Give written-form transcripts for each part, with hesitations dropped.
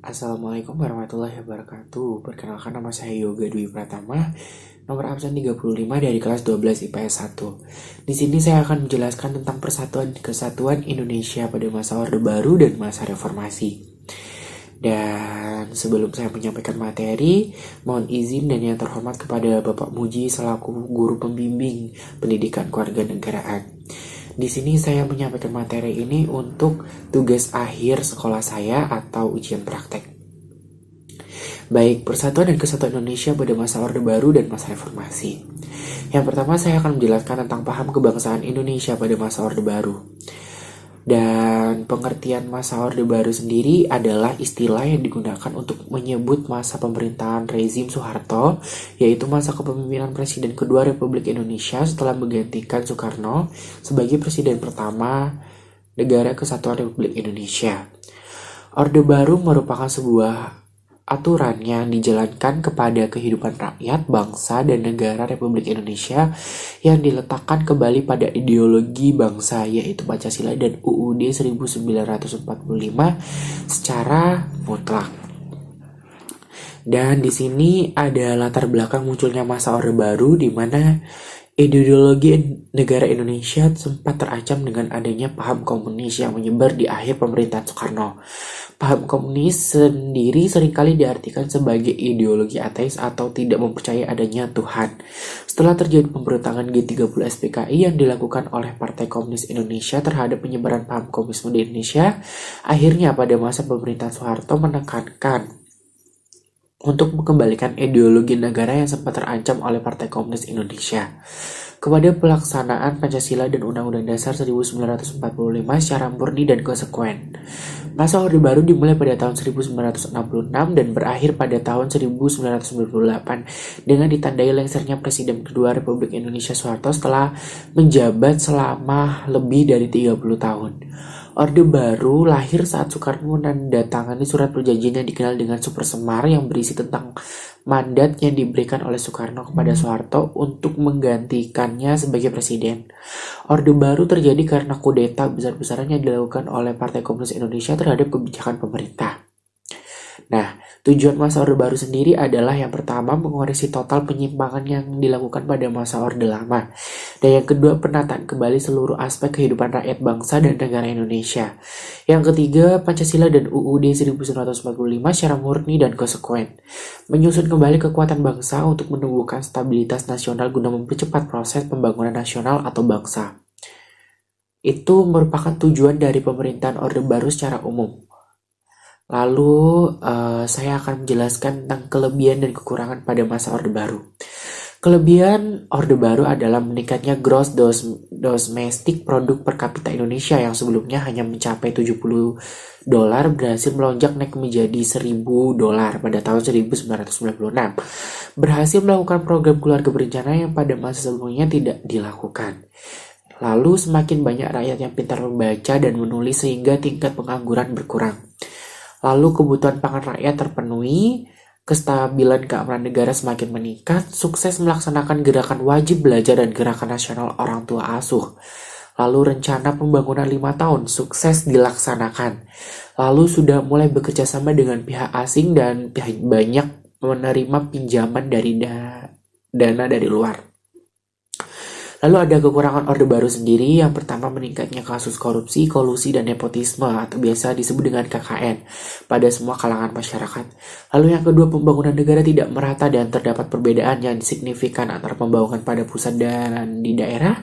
Assalamualaikum warahmatullahi wabarakatuh. Perkenalkan, nama saya Yoga Dwi Pratama, nomor absen 35 dari kelas 12 IPS 1. Di sini saya akan menjelaskan tentang persatuan kesatuan Indonesia pada masa Orde Baru dan masa Reformasi. Dan sebelum saya menyampaikan materi, mohon izin dan yang terhormat kepada Bapak Muji selaku guru pembimbing pendidikan kewarganegaraan. Di sini saya menyampaikan materi ini untuk tugas akhir sekolah saya atau ujian praktek. Baik, Persatuan dan Kesatuan Indonesia pada masa Orde Baru dan masa Reformasi. Yang pertama saya akan menjelaskan tentang paham kebangsaan Indonesia pada masa Orde Baru. Dan pengertian masa Orde Baru sendiri adalah istilah yang digunakan untuk menyebut masa pemerintahan rezim Soeharto, yaitu masa kepemimpinan Presiden kedua Republik Indonesia setelah menggantikan Soekarno sebagai Presiden pertama Negara Kesatuan Republik Indonesia. Orde Baru merupakan sebuah aturan yang dijalankan kepada kehidupan rakyat, bangsa, dan negara Republik Indonesia yang diletakkan kembali pada ideologi bangsa yaitu Pancasila dan UUD 1945 secara mutlak. Dan di sini ada latar belakang munculnya masa Orde Baru di mana ideologi negara Indonesia sempat terancam dengan adanya paham komunis yang menyebar di akhir pemerintahan Soekarno. Paham komunis sendiri seringkali diartikan sebagai ideologi ateis atau tidak mempercayai adanya Tuhan. Setelah terjadi pemberontakan G30 SPKI yang dilakukan oleh Partai Komunis Indonesia terhadap penyebaran paham komunisme di Indonesia, akhirnya pada masa pemerintahan Soeharto menekankan untuk mengembalikan ideologi negara yang sempat terancam oleh Partai Komunis Indonesia kepada pelaksanaan Pancasila dan Undang-Undang Dasar 1945 secara murni dan konsekuen. Masa Orde Baru dimulai pada tahun 1966 dan berakhir pada tahun 1998 dengan ditandai lengsernya Presiden kedua Republik Indonesia Soeharto setelah menjabat selama lebih dari 30 tahun. Orde Baru lahir saat Soekarno menandatangani surat perjanjian yang dikenal dengan Super Semar yang berisi tentang mandat yang diberikan oleh Soekarno kepada Soeharto untuk menggantikannya sebagai presiden. Orde Baru terjadi karena kudeta besar-besaran yang dilakukan oleh Partai Komunis Indonesia terhadap kebijakan pemerintah. Nah, tujuan masa Orde Baru sendiri adalah yang pertama mengoreksi total penyimpangan yang dilakukan pada masa Orde Lama. Dan yang kedua penataan kembali seluruh aspek kehidupan rakyat bangsa dan negara Indonesia. Yang ketiga Pancasila dan UUD 1945 secara murni dan konsekuen. Menyusun kembali kekuatan bangsa untuk menumbuhkan stabilitas nasional guna mempercepat proses pembangunan nasional atau bangsa. Itu merupakan tujuan dari pemerintahan Orde Baru secara umum. Lalu saya akan menjelaskan tentang kelebihan dan kekurangan pada masa Orde Baru. Kelebihan Orde Baru adalah meningkatnya gross domestic product per kapita Indonesia yang sebelumnya hanya mencapai $70 berhasil melonjak naik menjadi $1.000 pada tahun 1996. Berhasil melakukan program keluarga berencana yang pada masa sebelumnya tidak dilakukan. Lalu semakin banyak rakyat yang pintar membaca dan menulis sehingga tingkat pengangguran berkurang. Lalu kebutuhan pangan rakyat terpenuhi, kestabilan keamanan negara semakin meningkat, sukses melaksanakan gerakan wajib belajar dan gerakan nasional orang tua asuh. Lalu rencana pembangunan 5 tahun sukses dilaksanakan. Lalu sudah mulai bekerja sama dengan pihak asing dan pihak banyak menerima pinjaman dari dana dari luar. Lalu ada kekurangan Orde Baru sendiri. Yang pertama meningkatnya kasus korupsi, kolusi, dan nepotisme atau biasa disebut dengan KKN pada semua kalangan masyarakat. Lalu yang kedua pembangunan negara tidak merata dan terdapat perbedaan yang signifikan antara pembangunan pada pusat dan di daerah.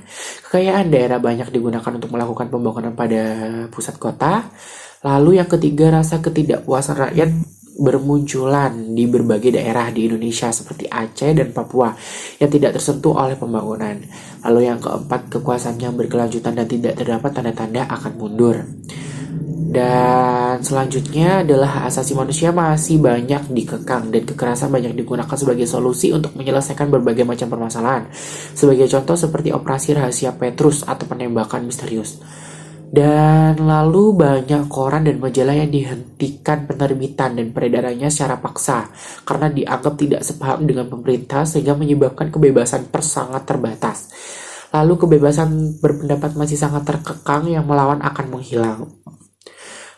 Kekayaan daerah banyak digunakan untuk melakukan pembangunan pada pusat kota. Lalu yang ketiga rasa ketidakpuasan rakyat bermunculan di berbagai daerah di Indonesia seperti Aceh dan Papua yang tidak tersentuh oleh pembangunan. Lalu yang keempat, kekuasaan yang berkelanjutan dan tidak terdapat tanda-tanda akan mundur. Dan selanjutnya adalah hak asasi manusia masih banyak dikekang dan kekerasan banyak digunakan sebagai solusi untuk menyelesaikan berbagai macam permasalahan. Sebagai contoh seperti operasi rahasia Petrus atau penembakan misterius. Dan lalu banyak koran dan majalah yang dihentikan penerbitan dan peredarannya secara paksa karena dianggap tidak sepaham dengan pemerintah sehingga menyebabkan kebebasan pers sangat terbatas. Lalu kebebasan berpendapat masih sangat terkekang yang melawan akan menghilang.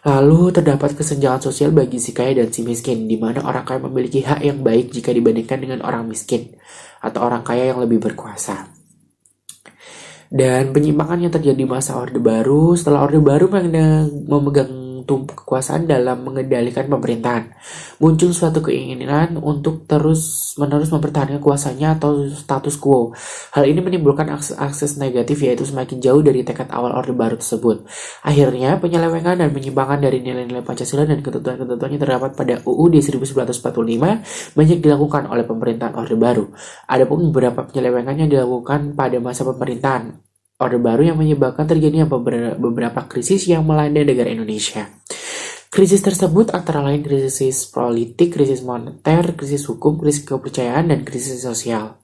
Lalu terdapat kesenjangan sosial bagi si kaya dan si miskin, di mana orang kaya memiliki hak yang baik jika dibandingkan dengan orang miskin atau orang kaya yang lebih berkuasa. Dan penyimpangan yang terjadi masa Orde Baru, setelah Orde Baru memegang tumpuk kekuasaan dalam mengendalikan pemerintahan, muncul suatu keinginan untuk terus-menerus mempertahankan kuasanya atau status quo. Hal ini menimbulkan akses negatif, yaitu semakin jauh dari tekad awal Orde Baru tersebut. Akhirnya, penyelewengan dan penyimpangan dari nilai-nilai Pancasila dan ketentuan-ketentuan yang terdapat pada UUD 1945 banyak dilakukan oleh pemerintahan Orde Baru. Adapun beberapa penyelewengan yang dilakukan pada masa pemerintahan Orde Baru yang menyebabkan terjadinya beberapa krisis yang melanda negara Indonesia. Krisis tersebut antara lain krisis politik, krisis moneter, krisis hukum, krisis kepercayaan, dan krisis sosial.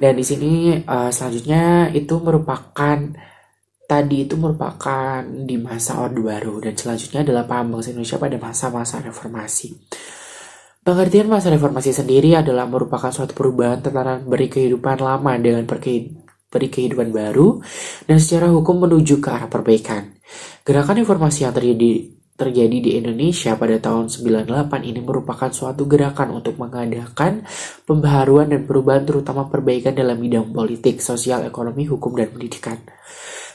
Dan di sini selanjutnya itu merupakan di masa Orde Baru, dan selanjutnya adalah paham bangsa Indonesia pada masa-masa reformasi. Pengertian masa reformasi sendiri adalah merupakan suatu perubahan tatanan beri kehidupan lama dengan beri kehidupan baru, dan secara hukum menuju ke arah perbaikan. Gerakan reformasi yang terjadi di Indonesia pada tahun 98 ini merupakan suatu gerakan untuk mengadakan pembaharuan dan perubahan, terutama perbaikan dalam bidang politik, sosial, ekonomi, hukum, dan pendidikan.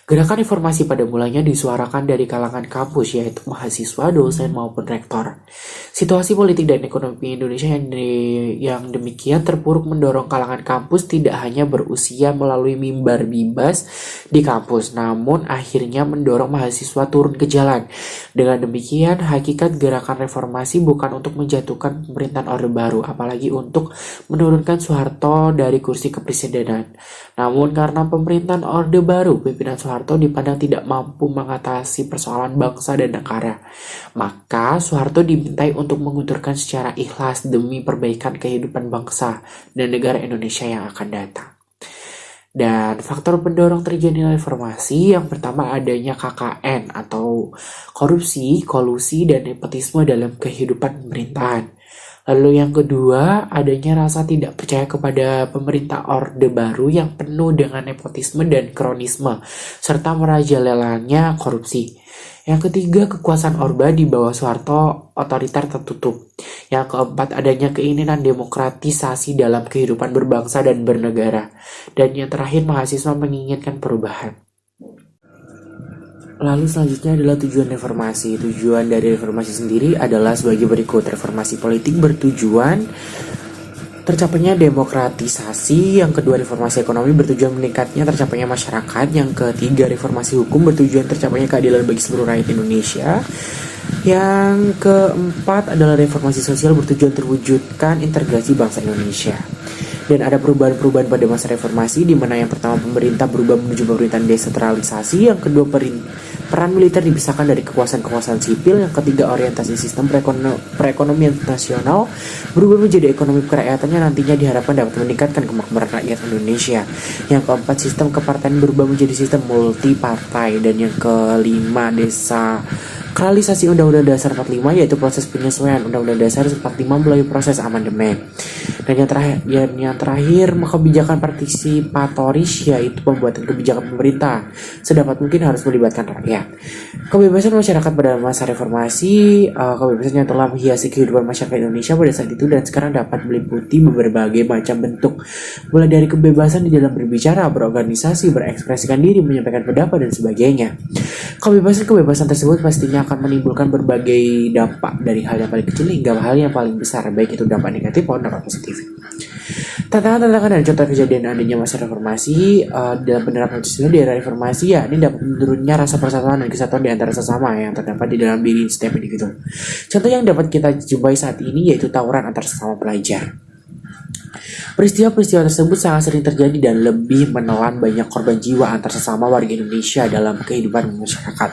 Gerakan reformasi pada mulanya disuarakan dari kalangan kampus, yaitu mahasiswa, dosen, maupun rektor. Situasi politik dan ekonomi Indonesia yang demikian terpuruk mendorong kalangan kampus tidak hanya berusia melalui mimbar bebas di kampus, namun akhirnya mendorong mahasiswa turun ke jalan. Dengan demikian, hakikat gerakan reformasi bukan untuk menjatuhkan pemerintahan Orde Baru, apalagi untuk menurunkan Soeharto dari kursi kepresidenan. Namun karena pemerintahan Orde Baru, pimpinan Soeharto dipandang tidak mampu mengatasi persoalan bangsa dan negara, maka Soeharto dimintai untuk menguturkan secara ikhlas demi perbaikan kehidupan bangsa dan negara Indonesia yang akan datang. Dan faktor pendorong terjadinya reformasi yang pertama adanya KKN atau korupsi, kolusi, dan nepotisme dalam kehidupan pemerintahan. Lalu yang kedua, adanya rasa tidak percaya kepada pemerintah Orde Baru yang penuh dengan nepotisme dan kronisme, serta merajalelanya korupsi. Yang ketiga, kekuasaan Orba di bawah Soeharto otoriter tertutup. Yang keempat, adanya keinginan demokratisasi dalam kehidupan berbangsa dan bernegara. Dan yang terakhir, mahasiswa menginginkan perubahan. Lalu selanjutnya adalah tujuan reformasi. Tujuan dari reformasi sendiri adalah sebagai berikut. Reformasi politik bertujuan tercapainya demokratisasi. Yang kedua, reformasi ekonomi bertujuan meningkatnya tercapainya masyarakat. Yang ketiga, reformasi hukum bertujuan tercapainya keadilan bagi seluruh rakyat Indonesia. Yang keempat adalah reformasi sosial bertujuan terwujudkan integrasi bangsa Indonesia. Dan ada perubahan-perubahan pada masa reformasi, di mana yang pertama pemerintah berubah menuju pemerintahan desentralisasi, yang kedua peran militer dipisahkan dari kekuasaan-kekuasaan sipil, yang ketiga orientasi sistem perekonomian nasional berubah menjadi ekonomi kerakyatan yang nantinya diharapkan dapat meningkatkan kemakmuran rakyat Indonesia. Yang keempat, sistem kepartaian berubah menjadi sistem multipartai, dan yang kelima desentralisasi Undang-Undang Dasar 45, yaitu proses penyesuaian Undang-Undang Dasar 45 melalui proses amandemen. Dan yang terakhir kebijakan partisipatoris, yaitu pembuatan kebijakan pemerintah sedapat mungkin harus melibatkan rakyat. Kebebasan masyarakat pada masa reformasi, kebebasan yang telah menghiasi kehidupan masyarakat Indonesia pada saat itu dan sekarang dapat meliputi berbagai macam bentuk, mulai dari kebebasan di dalam berbicara, berorganisasi, berekspresikan diri, menyampaikan pendapat, dan sebagainya. Kebebasan tersebut pastinya akan menimbulkan berbagai dampak, dari hal yang paling kecil hingga hal yang paling besar, baik itu dampak negatif maupun dampak positif. Tantangan-tantangan dan contoh kejadian adanya masa reformasi dalam penerapan Pancasila di era reformasi, ya ini dapat menurunnya rasa persatuan dan kesatuan di antara sesama yang terdapat di dalam diri setiap individu. Contoh yang dapat kita jumpai saat ini yaitu tawuran antar sesama pelajar. Peristiwa-peristiwa tersebut sangat sering terjadi dan lebih menelan banyak korban jiwa antar sesama warga Indonesia dalam kehidupan masyarakat.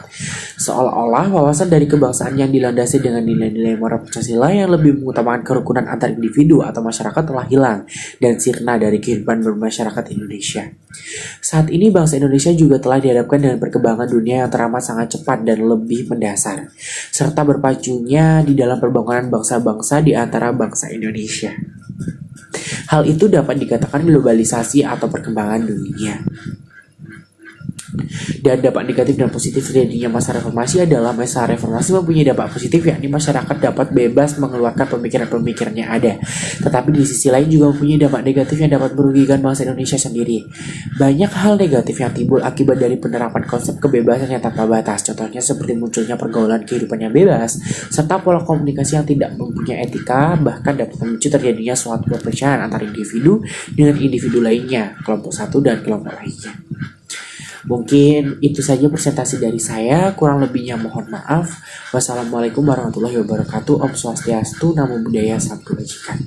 Seolah-olah wawasan dari kebangsaan yang dilandasi dengan nilai-nilai moral Pancasila yang lebih mengutamakan kerukunan antar individu atau masyarakat telah hilang dan sirna dari kehidupan bermasyarakat Indonesia. Saat ini bangsa Indonesia juga telah dihadapkan dengan perkembangan dunia yang teramat sangat cepat dan lebih mendasar, serta berpacunya di dalam pembangunan bangsa-bangsa di antara bangsa Indonesia. Hal itu dapat dikatakan globalisasi atau perkembangan dunia. Dan dampak negatif dan positif terjadinya masa reformasi adalah masa reformasi mempunyai dampak positif, yakni masyarakat dapat bebas mengeluarkan pemikiran-pemikiran yang ada. Tetapi di sisi lain juga mempunyai dampak negatif yang dapat merugikan bangsa Indonesia sendiri. Banyak hal negatif yang timbul akibat dari penerapan konsep kebebasan yang tanpa batas. Contohnya seperti munculnya pergaulan kehidupan yang bebas, serta pola komunikasi yang tidak mempunyai etika, bahkan dapat memicu terjadinya suatu perpecahan antara individu dengan individu lainnya, kelompok satu dan kelompok lainnya. Mungkin itu saja presentasi dari saya, kurang lebihnya mohon maaf. Wassalamualaikum warahmatullahi wabarakatuh. Om Swastiastu, Namo Buddhaya, Salam Kebajikan.